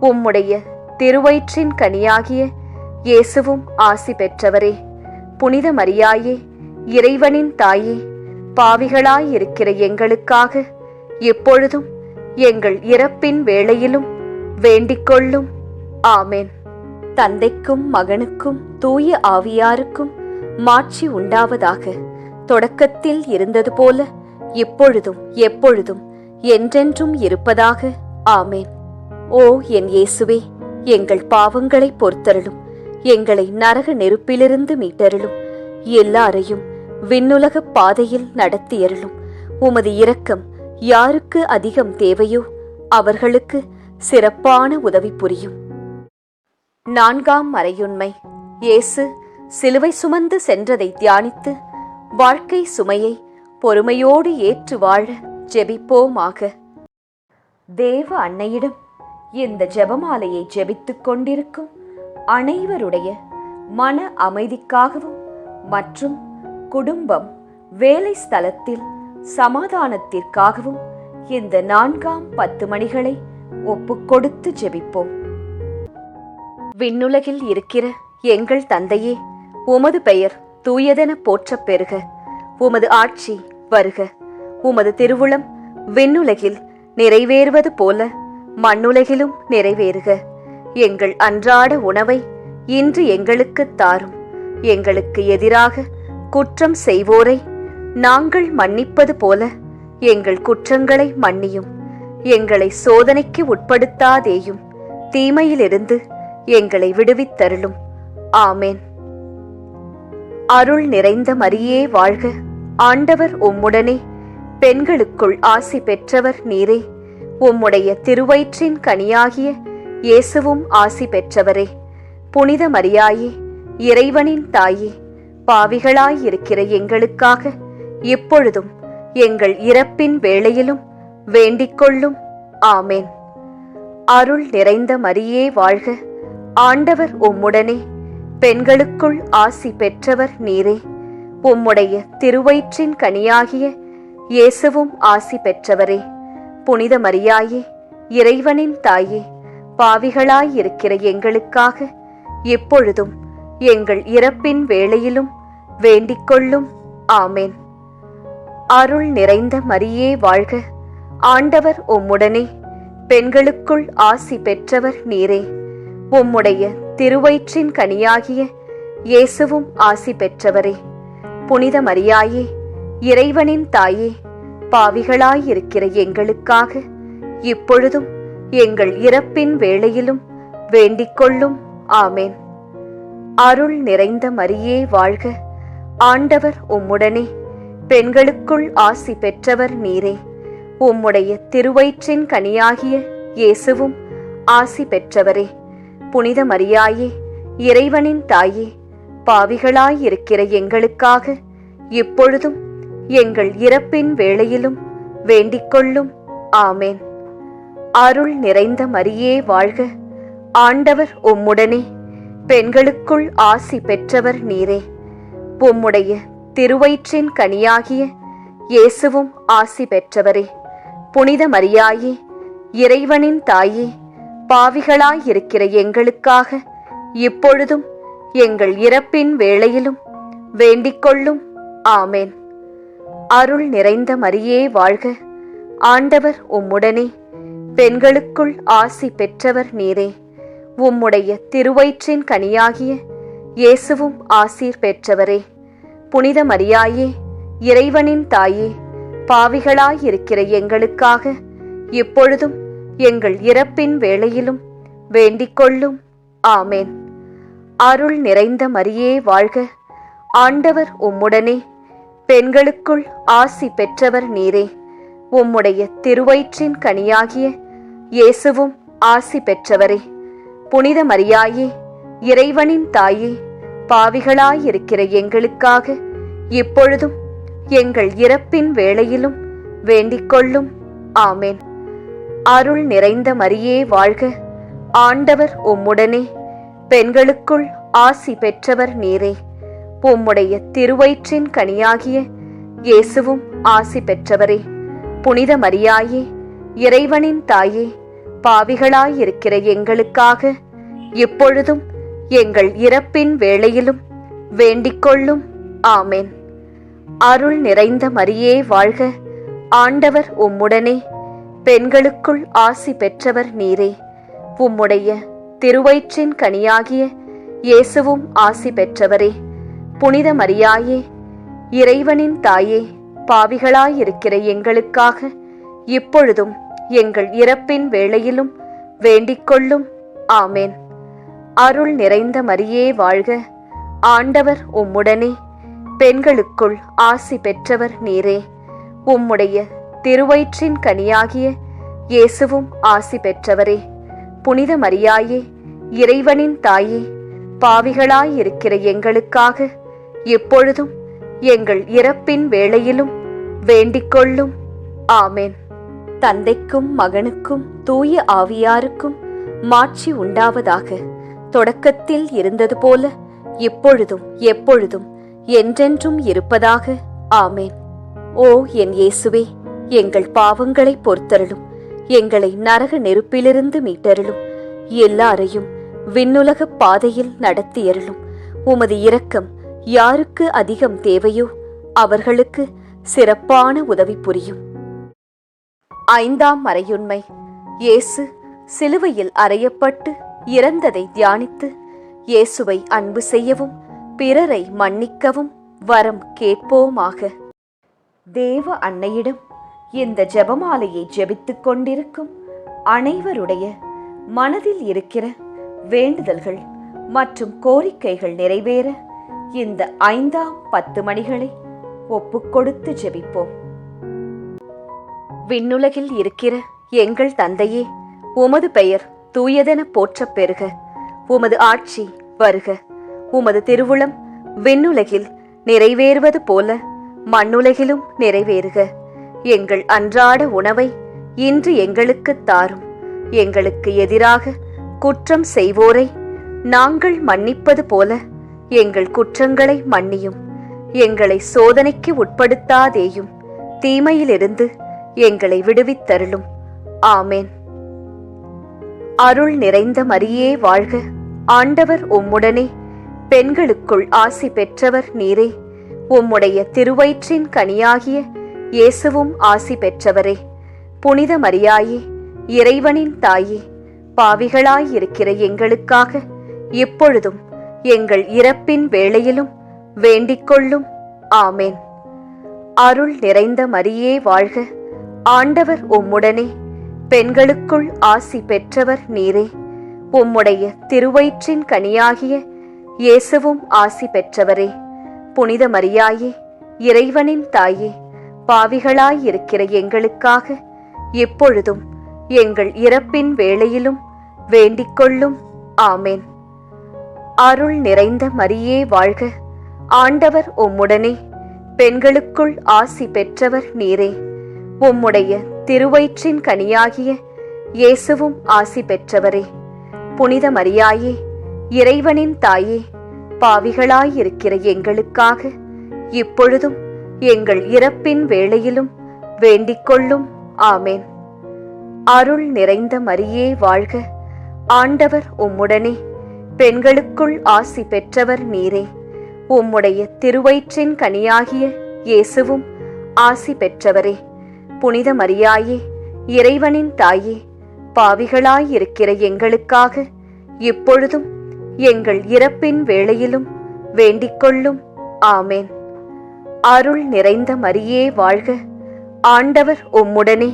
உம்முடைய திருவயிற்றின் கனியாகிய இயேசுவும் ஆசி பெற்றவரே. புனித மரியாயே, இறைவனின் தாயே, பாவிகளாயிருக்கிற எங்களுக்காக எப்பொழுதும் எங்கள் இறப்பின் வேளையிலும் வேண்டிக் கொள்ளும். ஆமேன். தந்தைக்கும் மகனுக்கும் தூய ஆவியாருக்கும் மாட்சி உண்டாவதாக. தொடக்கத்தில் இருந்தது போல இப்பொழுதும் எப்பொழுதும் என்றென்றும் இருப்பதாக. ஆமேன். ஓ என் இயேசுவே, எங்கள் பாவங்களை பொறுத்தருளும். எங்களை நரக நெருப்பிலிருந்து மீட்டருளும். எல்லாரையும் விண்ணுலக பாதையில் நடத்தியருளும். உமது இரக்கம் யாருக்கு அதிகம் தேவையோ அவர்களுக்கு சிறப்பான உதவி புரியும். 4ஆம் மறையுண்மை. இயேசு சிலுவை சுமந்து சென்றதை தியானித்து வாழ்க்கை சுமையை பொறுமையோடு ஏற்று வாழ ஜெபிப்போமாக. தேவ அன்னையிடம் இந்த ஜெபமாலையை ஜெபித்துக் கொண்டிருக்கும் அனைவருடைய மன அமைதிக்காகவும் மற்றும் குடும்பம், வேலை ஸ்தலத்தில் சமாதானத்திற்காகவும் இந்த 4ஆம் 10 மணிகளை ஒப்புக்கொடுத்து ஜெபிப்போம். விண்ணுலகில் இருக்கிற எங்கள் தந்தையே, உமது பெயர் தூயதென போற்றப் பெறுக. உமது ஆட்சி வருக. உமது திருவுளம் விண்ணுலகில் நிறைவேறுவது போல மண்ணுலகிலும் நிறைவேறுக. எங்கள் அன்றாட உணவை இன்று எங்களுக்கு தாரும். எங்களுக்கு எதிராக குற்றம் செய்வோரை நாங்கள் மன்னிப்பது போல எங்கள் குற்றங்களை மன்னியும். எங்களை சோதனைக்கு உட்படுத்தாதேயும், தீமையிலிருந்து எங்களை விடுவித்தருளும். ஆமேன். அருள் நிறைந்த மரியே வாழ்க. ஆண்டவர் உம்முடனே, பெண்களுக்குள் ஆசி பெற்றவர் நீரே. உம்முடைய திருவயிற்றின் கனியாகிய இயேசுவும் ஆசி பெற்றவரே. புனித மரியாயே, இறைவனின் தாயே, பாவிகளாயிருக்கிற எங்களுக்காக இப்பொழுதும் எங்கள் இறப்பின் வேளையிலும் வேண்டிக் கொள்ளும். ஆமேன். அருள் நிறைந்த மரியே வாழ்க. ஆண்டவர் உம்முடனே, பெண்களுக்குள் ஆசி பெற்றவர் நீரே. உம்முடைய திருவயிற்றின் கனியாகிய இயேசுவும் ஆசி பெற்றவரே. புனித மரியாயே, இறைவனின் தாயே, பாவிகளாயிருக்கிற எங்களுக்காக எப்பொழுதும் எங்கள் இறப்பின் வேளையிலும் வேண்டிக் கொள்ளும். ஆமேன். அருள் நிறைந்த மரியே வாழ்க. ஆண்டவர் உம்முடனே, பெண்களுக்குள் ஆசி பெற்றவர் நீரே. உம்முடைய திருவயிற்றின் கனியாகிய இயேசுவும் ஆசி பெற்றவரே. புனித மரியாயே, இறைவனின் தாயே, பாவிகளாயிருக்கிற எங்களுக்காக இப்பொழுதும் எங்கள் இறப்பின் வேளையிலும் வேண்டிக் கொள்ளும். ஆமேன். அருள் நிறைந்த மரியே வாழ்க. ஆண்டவர் உம்முடனே, பெண்களுக்குள் ஆசி பெற்றவர் நீரே. உம்முடைய திருவயிற்றின் கனியாகிய இயேசுவும் ஆசி பெற்றவரே. புனித மரியாயே, இறைவனின் தாயே, பாவிகளாயிருக்கிற எங்களுக்காக இப்பொழுதும் எங்கள் இறப்பின் வேளையிலும் வேண்டிக்கொள்ளும். ஆமேன். அருள் நிறைந்த மரியே வாழ்க, ஆண்டவர் உம்முடனே, பெண்களுக்குள் ஆசி பெற்றவர் நீரே. உம்முடைய திருவயிற்றின் கனியாகிய இயேசுவும் ஆசி பெற்றவரே. புனித மரியாயே, இறைவனின் தாயே, பாவிகளாயிருக்கிற எங்களுக்காக இப்பொழுதும் எங்கள் இறப்பின் வேளையிலும் வேண்டிக்கொள்ளும். ஆமேன். அருள் நிறைந்த மரியே வாழ்க, ஆண்டவர் உம்முடனே, பெண்களுக்குள் ஆசி பெற்றவர் நீரே. உம்முடைய திருவயிற்றின் கனியாகிய இயேசுவும் ஆசீர் பெற்றவரே. புனித மரியாயே, இறைவனின் தாயே, பாவிகளாயிருக்கிற எங்களுக்காக இப்பொழுதும் எங்கள் இறப்பின் வேளையிலும் வேண்டிக்கொள்ளும். ஆமேன். அருள் நிறைந்த மரியே வாழ்க, ஆண்டவர் உம்முடனே, பெண்களுக்குள் ஆசி பெற்றவர் நீரே. உம்முடைய திருவயிற்றின் கனியாகிய இயேசுவும் ஆசி பெற்றவரே. புனித மரியாயே, இறைவனின் தாயே, பாவிகளாயிருக்கிற எங்களுக்காக இப்பொழுதும் எங்கள் இறப்பின் வேளையிலும் வேண்டிக்கொள்ளும். ஆமேன். அருள் நிறைந்த மரியே வாழ்க, ஆண்டவர் உம்முடனே, பெண்களுக்குள் ஆசி பெற்றவர் நீரே. உம்முடைய திருவயிற்றின் கனியாகிய இயேசுவும் ஆசி பெற்றவரே. புனித மரியாயே, இறைவனின் தாயே, பாவிகளாயிருக்கிற எங்களுக்காக இப்பொழுதும் எங்கள் இறப்பின் வேளையிலும் வேண்டிக்கொள்ளும். ஆமேன். அருள் நிறைந்த மரியே வாழ்க, ஆண்டவர் உம்முடனே, பெண்களுக்குள் ஆசி பெற்றவர் நீரே. உம்முடைய திருவயிற்றின் கனியாகிய இயேசுவும் ஆசி பெற்றவரே. புனித மரியாயே, இறைவனின் தாயே, பாவிகளாயிருக்கிற எங்களுக்காக இப்பொழுதும் எங்கள் இறப்பின் வேளையிலும் வேண்டிக்கொள்ளும். ஆமேன். அருள் நிறைந்த மரியே வாழ்க, ஆண்டவர் உம்முடனே, பெண்களுக்குள் ஆசி பெற்றவர் நீரே. உம்முடைய திருவயிற்றின் கனியாகிய இயேசுவும் ஆசி பெற்றவரே. புனித மரியாயே, இறைவனின் தாயே, பாவிகளாயிருக்கிற எங்களுக்காக இப்பொழுதும் எங்கள் இறப்பின் வேளையிலும் வேண்டிக்கொள்ளும். ஆமேன். தந்தைக்கும் மகனுக்கும் தூய ஆவியாருக்கும் மாட்சி உண்டாவதாக. தொடக்கத்தில் இருந்தது போல இப்பொழுதும் எப்பொழுதும் என்றென்றும் இருப்பதாக. ஆமேன். ஓ என் இயேசுவே, எங்கள் பாவங்களை பொறுத்தருளும், எங்களை நரக நெருப்பிலிருந்து மீட்டருளும், எல்லாரையும் விண்ணுலக பாதையில் நடத்தியருளும். உமது இரக்கம் யாருக்கு அதிகம் தேவையோ அவர்களுக்கு சிறப்பான உதவி புரியும். ஐந்தாம் மறையுண்மை. இயேசு சிலுவையில் அறையப்பட்டு இறந்ததை தியானித்து இயேசுவை அன்பு செய்யவும் பிறரை மன்னிக்கவும் வரம் கேட்போமாக. தேவ அன்னையிடம் இந்த ஜெபமாலையை ஜெபித்துக் கொண்டிருக்கும் அனைவருடைய மனதில் இருக்கிற வேண்டுதல்கள் மற்றும் கோரிக்கைகள் நிறைவேற இந்த 5ஆம் 10 மணிகளை ஒப்புக்கொடுத்து ஜெபிப்போம். விண்ணுலகில் இருக்கிற எங்கள் தந்தையே, உமது பெயர் தூயதென போற்றப் பெறுக. உமது ஆட்சி வருக. உமது திருவுளம் விண்ணுலகில் நிறைவேறுவது போல மண்ணுலகிலும் நிறைவேறுக. எங்கள் அன்றாட உணவை இன்று எங்களுக்கு தாரும். எங்களுக்கு எதிராக குற்றம் செய்வோரை நாங்கள் மன்னிப்பது போல எங்கள் குற்றங்களை மன்னியும். எங்களை சோதனைக்கு உட்படுத்தாதேயும், தீமையிலிருந்து எங்களை விடுவித்தருளும். ஆமேன். அருள் நிறைந்த மரியே வாழ்க, ஆண்டவர் உம்முடனே, பெண்களுக்குள் ஆசி பெற்றவர் நீரே. உம்முடைய திருவயிற்றின் கனியாகிய இயேசுவும் ஆசி பெற்றவரே. புனித மரியாயே, இறைவனின் தாயே, பாவிகளாயிருக்கிற எங்களுக்காக இப்பொழுதும் எங்கள் இறப்பின் வேளையிலும் வேண்டிக்கொள்ளும். ஆமேன். அருள் நிறைந்த மரியே வாழ்க, ஆண்டவர் உம்முடனே, பெண்களுக்குள் ஆசி பெற்றவர் நீரே. உம்முடைய திருவயிற்றின் கனியாகிய இயேசுவும் ஆசி பெற்றவரே. புனித மரியாயே, இறைவனின் தாயே, பாவிகளாயிருக்கிற எங்களுக்காக எப்பொழுதும் எங்கள் இறப்பின் வேளையிலும் வேண்டிக்கொள்ளும். ஆமேன். அருள் நிறைந்த மரியே வாழ்க, ஆண்டவர் உம்முடனே, பெண்களுக்குள் ஆசி பெற்றவர் நீரே. உம்முடைய திருவயிற்றின் கனியாகிய இயேசுவும் ஆசி பெற்றவரே. புனித மரியாயே, இறைவனின் தாயே, பாவிகளாயிருக்கிற எங்களுக்காக இப்பொழுதும் எங்கள் இறப்பின் வேளையிலும் வேண்டிக்கொள்ளும். ஆமேன். அருள் நிறைந்த மரியே வாழ்க. ஆண்டவர் உம்முடனே. பெண்களுக்குள் ஆசி பெற்றவர் நீரே. உம்முடைய திருவயிற்றின் கனியாகிய இயேசுவும் ஆசி பெற்றவரே. புனித மரியாயே, இறைவனின் தாயே, பாவிகளாயிருக்கிற எங்களுக்காக இப்பொழுதும் எங்கள் இறப்பின் வேளையிலும் வேண்டிக்கொள்ளும். ஆமேன். அருள் நிறைந்த மரியே வாழ்க. ஆண்டவர் உம்முடனே.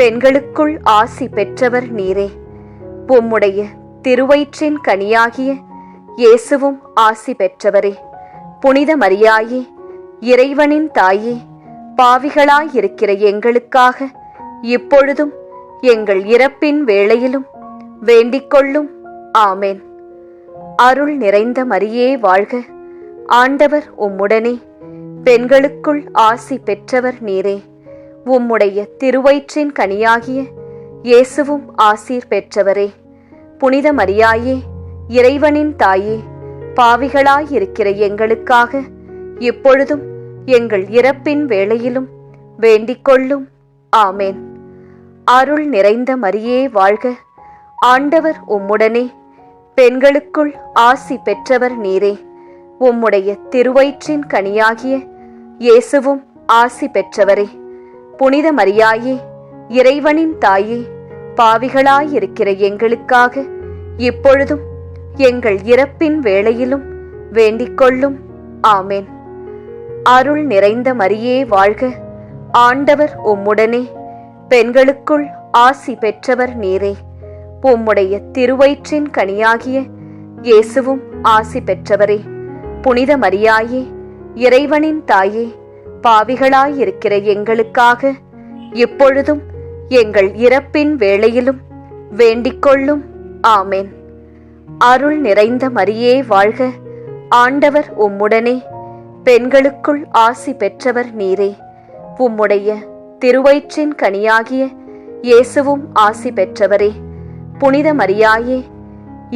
பெண்களுக்குள் ஆசி பெற்றவர் நீரே. உம்முடைய திருவயிற்றின் கனியாகிய இயேசுவும் ஆசி பெற்றவரே. புனித மரியாயே, இறைவனின் தாயே, பாவிகளாயிருக்கிற எங்களுக்காக இப்பொழுதும் எங்கள் இறப்பின் வேளையிலும் வேண்டிக்கொள்ளும். ஆமேன். அருள் நிறைந்த மரியே வாழ்க. ஆண்டவர் உம்முடனே. பெண்களுக்குள் ஆசி பெற்றவர் நீரே. உம்முடைய திருவயிற்றின் கனியாகிய இயேசுவும் ஆசீர் பெற்றவரே. புனித மரியாயே, இறைவனின் தாயே, பாவிகளாயிருக்கிற எங்களுக்காக இப்பொழுதும் எங்கள் இறப்பின் வேளையிலும் வேண்டிக்கொள்ளும். ஆமேன். அருள் நிறைந்த மரியே வாழ்க. ஆண்டவர் உம்முடனே. பெண்களுக்குள் ஆசி பெற்றவர் நீரே. உம்முடைய திருவயிற்றின் கனியாகிய இயேசுவும் ஆசி பெற்றவரே. புனித மரியாயே, இறைவனின் தாயே, பாவிகளாயிருக்கிற எங்களுக்காக இப்பொழுதும் எங்கள் இறப்பின் வேளையிலும் வேண்டிக்கொள்ளும். ஆமேன். அருள் நிறைந்த மரியே வாழ்க. ஆண்டவர் உம்முடனே. பெண்களுக்குள் ஆசி பெற்றவர் நீரே. உம்முடைய திருவயிற்றின் கனியாகிய இயேசுவும் ஆசி பெற்றவரே. புனித மரியாயே, இறைவனின் தாயே, பாவிகளாயிருக்கிற எங்களுக்காக இப்பொழுதும் எங்கள் இறப்பின் வேளையிலும் வேண்டிக்கொள்ளும். ஆமேன். அருள் நிறைந்த மரியே வாழ்க. ஆண்டவர் உம்முடனே. பெண்களுக்குள் ஆசி பெற்றவர் நீரே. உம்முடைய திருவயிற்றின் கனியாகிய இயேசுவும் ஆசி பெற்றவரே. புனித மரியாயே,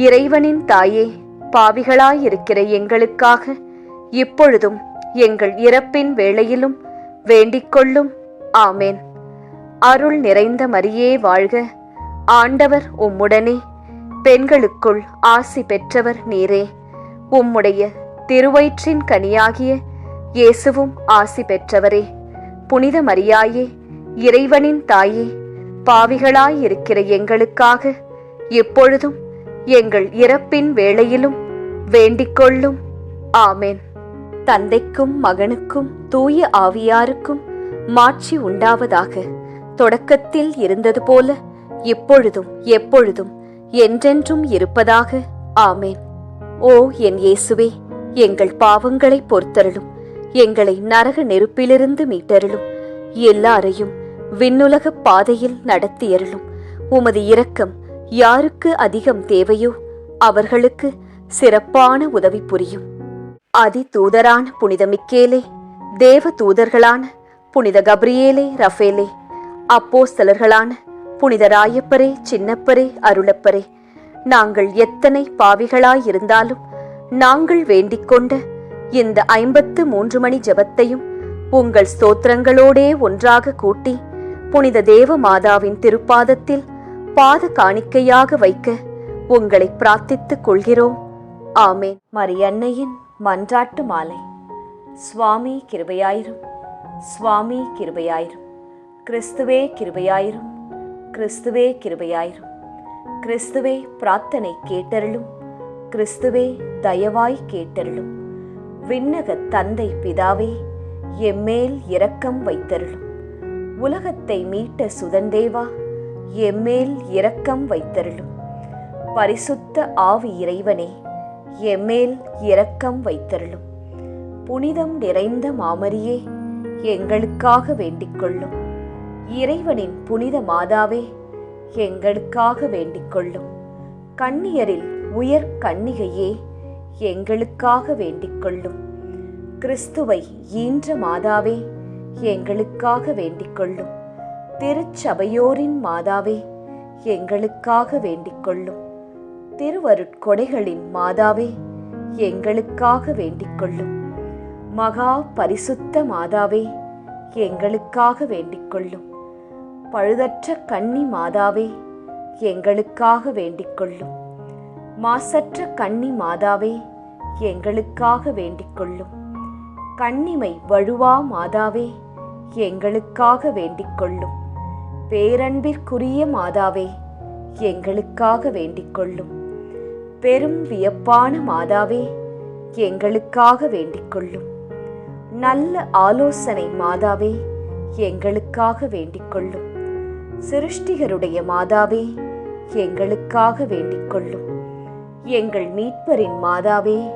இறைவனின் தாயே, பாவிகளாயிருக்கிற எங்களுக்காக இப்பொழுதும் எங்கள் இறப்பின் வேளையிலும் வேண்டிக்கொள்ளும். ஆமேன். அருள் நிறைந்த மரியே வாழ்க. ஆண்டவர் உம்முடனே. பெண்களுக்குள் ஆசி பெற்றவர் நீரே. உம்முடைய திருவயிற்றின் கனியாகிய இயேசுவும் ஆசி பெற்றவரே. புனித மரியாயே, இறைவனின் தாயே, பாவிகளாயிருக்கிற எங்களுக்காக இப்பொழுதும் எங்கள் இறப்பின் வேளையிலும் வேண்டிக்கொள்ளும். ஆமேன். தந்தைக்கும் மகனுக்கும் தூய ஆவியாருக்கும் மாட்சி உண்டாவதாக. தொடக்கத்தில் இருந்தது போல இப்பொழுதும் எப்பொழுதும் என்றென்றும் இருப்பதாக. ஆமேன். ஓ என் இயேசுவே, எங்கள் பாவங்களை பொறுத்தருளும். எங்களை நரக நெருப்பிலிருந்து மீட்டருளும். எல்லாரையும் விண்ணுலக பாதையில் நடத்தியருளும். உமது இரக்கம் யாருக்கு அதிகம் தேவையோ அவர்களுக்கு சிறப்பான உதவி புரியும். அதி தூதரான புனித மிக்கேலே, தேவ தூதர்களான புனித கப்ரியேலே, ரஃபேலே, அப்போஸ்தலர்களான புனித ராயப்பரே, சின்னப்பரே, அருளப்பரே, நாங்கள் எத்தனை பாவிகளாயிருந்தாலும் நாங்கள் வேண்டிக்கொண்ட இந்த 53 மணி ஜெபத்தையும் உங்கள் ஸ்தோத்திரங்களோடே ஒன்றாக கூட்டி புனித தேவ மாதாவின் திருப்பாதத்தில் பாத காணிக்கையாக வைக்க உங்களை பிரார்த்தித்துக் கொள்கிறோம். ஆமேன். மரியன்னையின் மன்றாட்டு மாலை. சுவாமி கிருபையாயிரும். சுவாமி கிருபையாயிரும். கிறிஸ்துவே கிருபையாயிரும். கிறிஸ்துவே கிருபையாயிரும். கிறிஸ்துவே பிரார்த்தனை கேட்டருளும். கிறிஸ்துவே தயவாய் கேட்டருளும். விண்ணக தந்தை பிதாவே, எம்மேல் இரக்கம் வைத்தருளும். உலகத்தை மீட்ட சுதந்தேவா, எம்மேல் இரக்கம் வைத்தருளும். பரிசுத்த ஆவி இறைவனே, எம்மேல் இரக்கம் வைத்தருளும். புனிதம் நிறைந்த மாமரியே, எங்களுக்காக வேண்டிக்கொள்ளும். இறைவனின் புனித மாதாவே, எங்களுக்காக வேண்டிக்கொள்ளும். கன்னியரில் உயர் கன்னிகையே, எங்களுக்காக வேண்டிக்கொள்ளும். கிறிஸ்துவை ஈன்ற மாதாவே, எங்களுக்காக வேண்டிக் கொள்ளும். திருச்சபையோரின் மாதாவே, எங்களுக்காக வேண்டிக் கொள்ளும். திருவருட்கொடைகளின் மாதாவே, எங்களுக்காக வேண்டிக் கொள்ளும். மகா பரிசுத்த மாதாவே, எங்களுக்காக வேண்டிக் கொள்ளும். பழுதற்ற கன்னி மாதாவே, எங்களுக்காக வேண்டிக் கொள்ளும். மாசற்ற கன்னி மாதாவே, எங்களுக்காக வேண்டிக் கொள்ளும். கன்னிமை வழுவா மாதாவே, எங்களுக்காக வேண்டிக் கொள்ளும். பேரன்பிற்குரிய மாதாவே, எங்களுக்காக வேண்டிக் கொள்ளும். பெரும் வியப்பான மாதாவே, எங்களுக்காக வேண்டிக் கொள்ளும். நல்ல ஆலோசனை மாதாவே, எங்களுக்காக வேண்டிக் கொள்ளும். சிருஷ்டிகருடைய மாதாவே, எங்களுக்காக வேண்டிக் கொள்ளும். எங்கள் மீட்பரின் மாதாவே,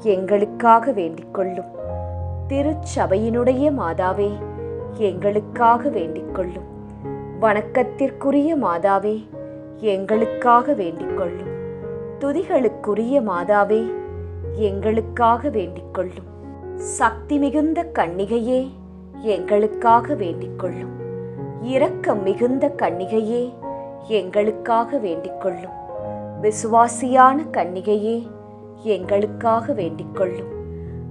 எங்களுக்காக வேண்டிக் கொள்ளும். திருச்சபையினுடைய மாதாவே, எங்களுக்காக வேண்டிக் கொள்ளும். வணக்கத்திற்குரிய மாதாவே, எங்களுக்காக வேண்டிக் கொள்ளும். துதிகளுக்குரிய மாதாவே, எங்களுக்காக வேண்டிக் கொள்ளும். சக்தி மிகுந்த கன்னிகையே, எங்களுக்காக வேண்டிக் கொள்ளும். இரக்கம் மிகுந்த கன்னிகையே, எங்களுக்காக வேண்டிக் கொள்ளும். விசுவாசியான கன்னிகையே, எங்களுக்காக வேண்டிக் கொள்ளும்.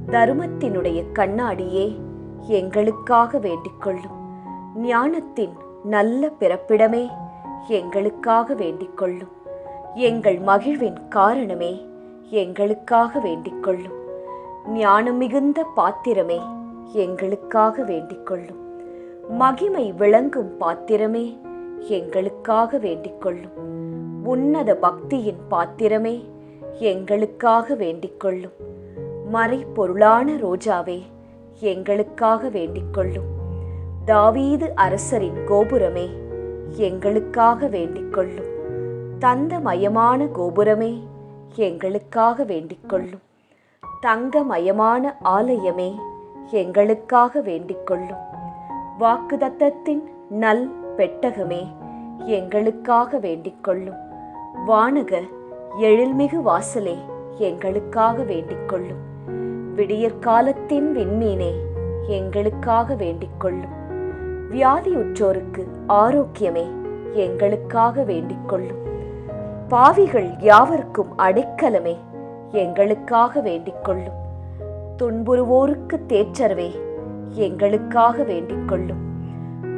தருமத்தினுடைய கண்ணாடியே, எங்களுக்காக வேண்டிக் கொள்ளும். ஞானத்தின் நல்ல பிறப்பிடமே, எங்களுக்காக வேண்டிக் கொள்ளும். எங்கள் மகிழ்வின் காரணமே, எங்களுக்காக வேண்டிக் கொள்ளும். ஞானம் மிகுந்த பாத்திரமே, எங்களுக்காக வேண்டிக் கொள்ளும். மகிமை விளங்கும் பாத்திரமே, எங்களுக்காக வேண்டிக் கொள்ளும். உன்னத பக்தியின் பாத்திரமே, எங்களுக்காக வேண்டிக் கொள்ளும். மறைபொருளான ரோஜாவே, எங்களுக்காக வேண்டிக் கொள்ளும். தாவீது அரசரின் கோபுரமே, எங்களுக்காக வேண்டிக் கொள்ளும். தந்தமயமான கோபுரமே, எங்களுக்காக வேண்டிக் கொள்ளும். தங்கமயமான ஆலயமே, எங்களுக்காக வேண்டிக் கொள்ளும். வாக்குதத்தத்தின் நல் பெட்டகமே, எங்களுக்காக வேண்டிக் கொள்ளும். வானக எழில்மிகு வாசலே, எங்களுக்காக வேண்டிக் கொள்ளும். விடியற்காலத்தின் விண்மீனே, எங்களுக்காக வேண்டிக் கொள்ளும். வியாதியுற்றோருக்கு ஆரோக்கியமே, எங்களுக்காக வேண்டிக் கொள்ளும். பாவிகள் யாவருக்கும் அடைக்கலமே, எங்களுக்காக வேண்டிக் கொள்ளும். துன்புறுவோருக்கு தேற்றரவே, எங்களுக்காக வேண்டிக் கொள்ளும்.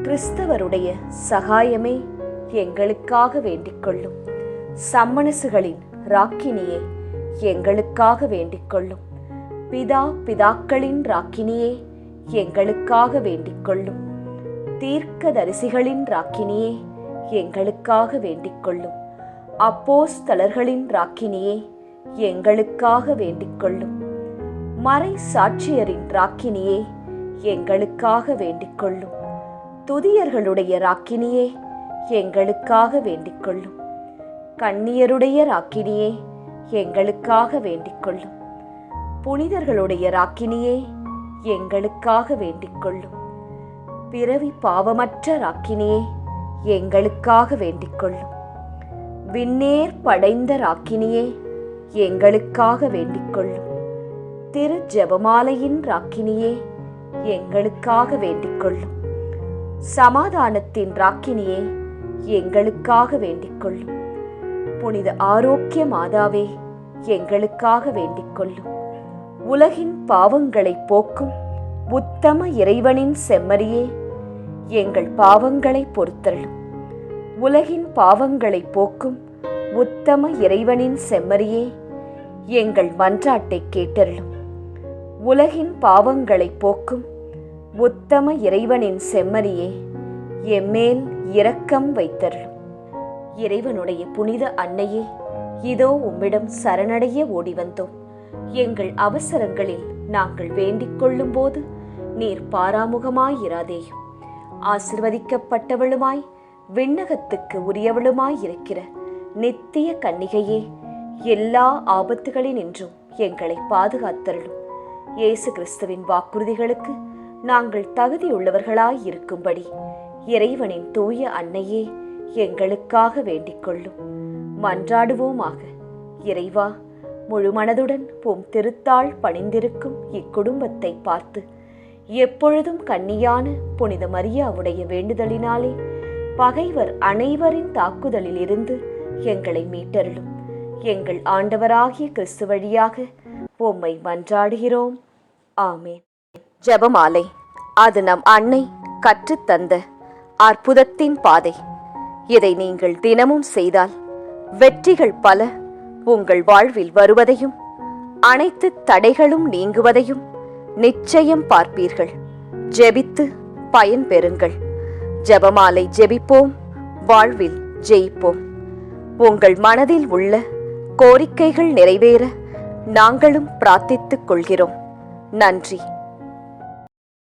கிறிஸ்தவருடைய சகாயமே, எங்களுக்காக வேண்டிக் கொள்ளும். சம்மனசுகளின் ராக்கினியே, எங்களுக்காக வேண்டிக் கொள்ளும். பிதாக்களின் ராக்கினியே, எங்களுக்காக வேண்டிக் கொள்ளும். தீர்க்கதரிசிகளின் ராக்கினியே, எங்களுக்காக வேண்டிக் கொள்ளும். அப்போஸ்தலர்களின் ராக்கினியே, எங்களுக்காக வேண்டிக் கொள்ளும். மறை சாட்சியரின் ராக்கினியே, எங்களுக்காக வேண்டிக் கொள்ளும். துதியர்களுடைய ராக்கினியே, எங்களுக்காக வேண்டிக் கொள்ளும். கன்னியருடைய ராக்கினியே, எங்களுக்காக வேண்டிக் கொள்ளும். புனிதர்களுடைய ராக்கினியே, எங்களுக்காக வேண்டிக் கொள்ளும். பிறவி பாவமற்ற ராக்கினியே, எங்களுக்காக வேண்டிக் கொள்ளும். விண்ணேர் படைந்த ராக்கினியே, எங்களுக்காக வேண்டிக் கொள்ளும். திரு ஜெபமாலையின் ராக்கினியே, எங்களுக்காக வேண்டிக் கொள்ளும். சமாதானத்தின் ராக்கினியே, எங்களுக்காக வேண்டிக் கொள்ளும். புனித ஆரோக்கிய மாதாவே, எங்களுக்காக வேண்டிக் கொள்ளும். உலகின் பாவங்களை போக்கும் உத்தம இறைவனின் செம்மறியே, எங்கள் பாவங்களை பொறுத்தருளும். உலகின் பாவங்களை போக்கும் உத்தம இறைவனின் செம்மறியே, எங்கள் மன்றாட்டை கேட்டருளும். உலகின் பாவங்களை போக்கும் உத்தம இறைவனின் செம்மறியே, எம்மேல் இரக்கம் வைத்தருளும். இறைவனுடைய புனித அன்னையே, இதோ உம்மிடம் சரணடைய ஓடி வந்தோம். எங்கள் அவசரங்களில் நாங்கள் வேண்டிக் கொள்ளும் போது நீர் பாராமுகமாயிராதேயும். ஆசிர்வதிக்கப்பட்டவளுமாய் விண்ணகத்துக்கு உரியவளுமாயிருக்கிற நித்திய கன்னிகையே, எல்லா ஆபத்துகளினின்றும் எங்களை பாதுகாத்தருளும். இயேசு கிறிஸ்துவின் வாக்குறுதிகளுக்கு நாங்கள் தகுதியுள்ளவர்களாயிருக்கும்படி இறைவனின் தூய அன்னையே, எங்களுக்காக வேண்டிக் கொள்ளும். மன்றாடுவோமாக. இறைவா, முழு மனதுடன் உம் திருத்தாள் பணிந்திருக்கும் இக்குடும்பத்தை பார்த்து எப்பொழுதும் கன்னியான புனித மரியாவுடைய வேண்டுதலினாலே பகைவர் அனைவரின் தாக்குதலில் இருந்து எங்களை மீட்டருளும். எங்கள் ஆண்டவராகிய கிறிஸ்து வழியாக உம்மை மன்றாடுகிறோம். ஆமேன். ஜெபமாலை. அது நம் அன்னை கற்றுத்தந்த அற்புதத்தின் பாதை. இதை நீங்கள் தினமும் செய்தால் வெற்றிகள் பல உங்கள் வாழ்வில் வருவதையும் அனைத்து தடைகளும் நீங்குவதையும் நிச்சயம் பார்ப்பீர்கள். ஜெபித்து பயன் பெறுங்கள். ஜெபமாலை ஜெபிப்போம், வாழ்வில் ஜெயிப்போம். உங்கள் மனதில் உள்ள கோரிக்கைகள் நிறைவேற நாங்களும் பிரார்த்தித்துக் கொள்கிறோம். நன்றி.